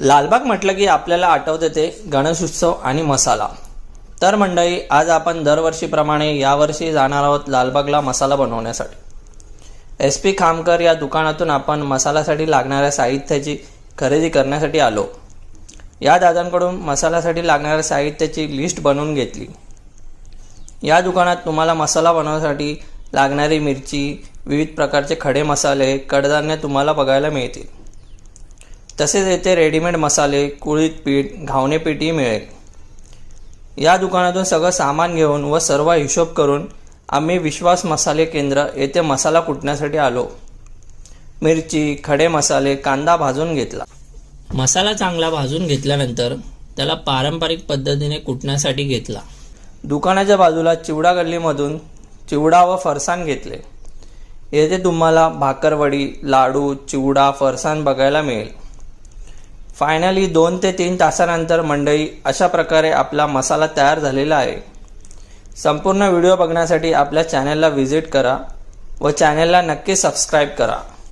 लालबाग म्हटलं की आपल्याला आठवते ते गणेशोत्सव आणि मसाला। तर मंडळी, आज आपण दरवर्षीप्रमाणे यावर्षी जाणार आहोत लालबागला मसाला बनवण्यासाठी। SP खामकर या दुकानातून आपण मसाल्यासाठी लागणाऱ्या साहित्याची खरेदी करण्यासाठी आलो। या दादांकडून मसाल्यासाठी लागणाऱ्या साहित्याची लिस्ट बनवून घेतली। या दुकानात तुम्हाला मसाला बनवण्यासाठी लागणारी मिरची, विविध प्रकारचे खडे मसाले, कडधान्य तुम्हाला बघायला मिळतील। तसेच येथे रेडीमेड मसाले, कुळीत पीठ, घावणे पीठही मिळेल। या दुकानातून सगळं सामान घेऊन व सर्व हिशोब करून आम्ही विश्वास मसाले केंद्र येथे मसाला कुटण्यासाठी आलो। मिरची, खडे मसाले, कांदा भाजून घेतला। मसाला चांगला भाजून घेतल्यानंतर त्याला पारंपरिक पद्धतीने कुटण्यासाठी घेतला। दुकानाच्या बाजूला चिवडा गल्लीमधून चिवडा व फरसाण घेतले। येथे तुम्हाला भाकरवडी, लाडू, चिवडा, फरसाण बघायला मिळेल। फायनली 2 ते 3 तासानंतर मंडळी अशा प्रकारे आपला मसाला तयार झालेला आहे। संपूर्ण व्हिडिओ बघण्यासाठी आपल्या चॅनलला व्हिजिट करा व चॅनलला नक्की सबस्क्राईब करा।